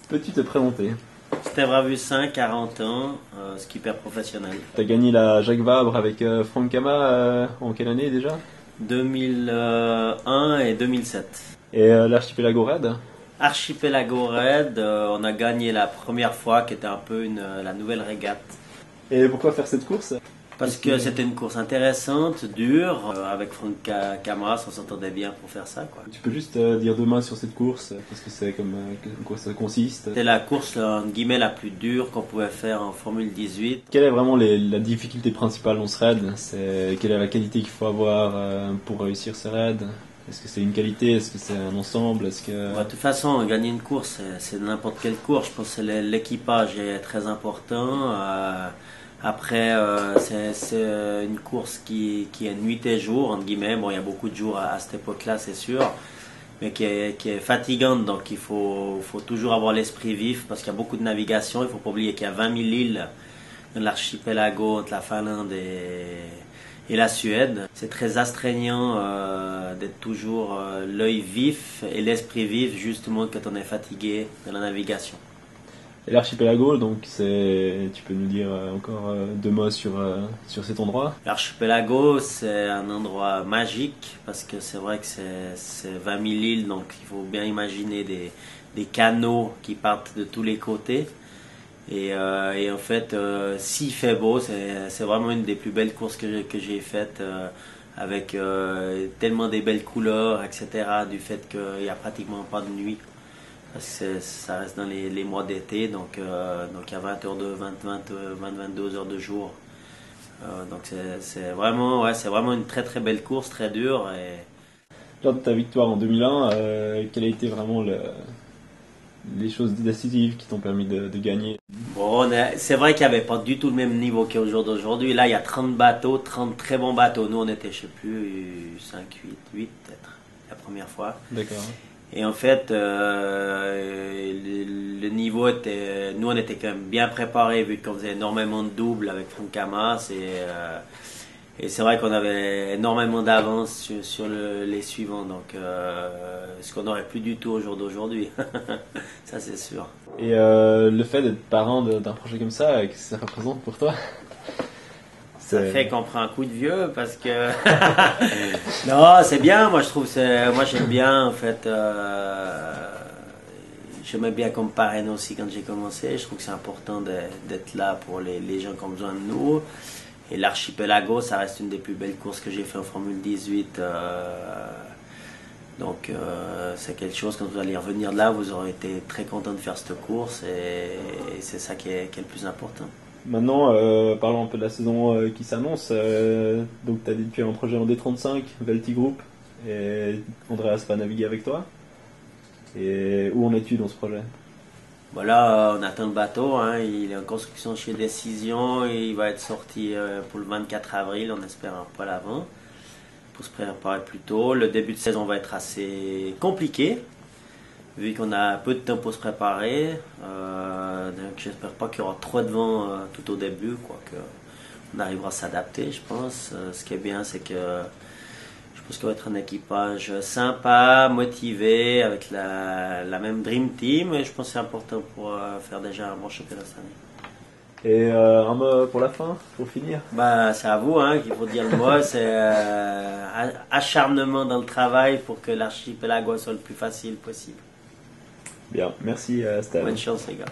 Peux-tu te présenter? Steve Ravussin, 40 ans, skipper professionnel. Tu as gagné la Jacques Vabre avec Franck Kama en quelle année déjà? 2001 et 2007. Et l'Archipelago Raid? Archipelago Raid, on a gagné la première fois, qui était un peu la nouvelle régate. Et pourquoi faire cette course? Parce que c'était une course intéressante, dure, avec Franck Camas, on s'entendait bien pour faire ça, quoi. Tu peux juste dire 2 mots sur cette course, qu'est-ce que c'est, comme quoi ça consiste? C'était la course, entre guillemets, la plus dure qu'on pouvait faire en Formule 18. Quelle est vraiment la difficulté principale dans ce raid? Quelle est la qualité qu'il faut avoir pour réussir ce raid? Est-ce que c'est une qualité? Est-ce que c'est un ensemble? De toute façon, gagner une course, c'est n'importe quelle course. Je pense que l'équipage est très important. Après, c'est une course qui est nuit et jour, entre guillemets. Bon, il y a beaucoup de jours à cette époque-là, c'est sûr, mais qui est fatigante. Donc, il faut toujours avoir l'esprit vif parce qu'il y a beaucoup de navigation. Il ne faut pas oublier qu'il y a 20 000 îles dans l'archipelago entre la Finlande et la Suède. C'est très astreignant d'être toujours l'œil vif et l'esprit vif, justement, quand on est fatigué dans la navigation. Et l'archipelago, donc tu peux nous dire encore 2 mots sur cet endroit? L'archipelago, c'est un endroit magique parce que c'est vrai que c'est 20 000 îles, donc il faut bien imaginer des canaux qui partent de tous les côtés. Et en fait, s'il fait beau, c'est vraiment une des plus belles courses que j'ai faites avec tellement des belles couleurs, etc. Du fait qu'il n'y a pratiquement pas de nuit. Parce que ça reste dans les mois d'été, donc il y a 20 heures 22 heures de jour. Donc c'est vraiment, ouais, c'est vraiment une très très belle course, très dure. Lors de ta victoire en 2001, quelles a été vraiment les choses décisives qui t'ont permis de gagner? Bon, c'est vrai qu'il n'y avait pas du tout le même niveau qu'au jour d'aujourd'hui. Là, il y a 30 bateaux, 30 très bons bateaux. Nous, on était, je sais plus, 5, 8 peut-être, la première fois. D'accord. Et en fait, le niveau était... Nous, on était quand même bien préparés vu qu'on faisait énormément de doubles avec Franck Camas. Et c'est vrai qu'on avait énormément d'avance sur les suivants. Donc, ce qu'on n'aurait plus du tout au jour d'aujourd'hui. Ça, c'est sûr. Et le fait d'être parrain d'un projet comme ça, qu'est-ce que ça représente pour toi? Ça fait qu'on prend un coup de vieux parce que non, c'est bien. Moi, je trouve moi j'aime bien en fait. J'aimais bien comme parrain aussi quand j'ai commencé. Je trouve que c'est important d'être là pour les gens qui ont besoin de nous. Et l'archipelago, ça reste une des plus belles courses que j'ai fait en Formule 18. Donc c'est quelque chose, quand vous allez revenir là, vous aurez été très content de faire cette course et c'est ça qui est le plus important. Maintenant, parlons un peu de la saison qui s'annonce. Donc, tu as dit que tu as un projet en D35, Velti Group, et Andreas va naviguer avec toi. Et où en es-tu dans ce projet? Voilà, on attend le bateau, hein. Il est en construction chez Décision et il va être sorti pour le 24 avril, on espère un peu avant, pour se préparer plus tôt. Le début de saison va être assez compliqué, vu qu'on a peu de temps pour se préparer. Donc j'espère pas qu'il y aura trop de vent tout au début, quoique on arrivera à s'adapter, je pense. Ce qui est bien, c'est que je pense qu'il va être un équipage sympa, motivé, avec la même Dream Team, et je pense que c'est important pour faire déjà un bon championnat cette année. Et un mot pour la fin, pour finir? Bah, c'est à vous hein, qu'il faut dire le mot, c'est acharnement dans le travail pour que l'archipelago soit le plus facile possible. Bien, merci Steve. Bonne chance les gars.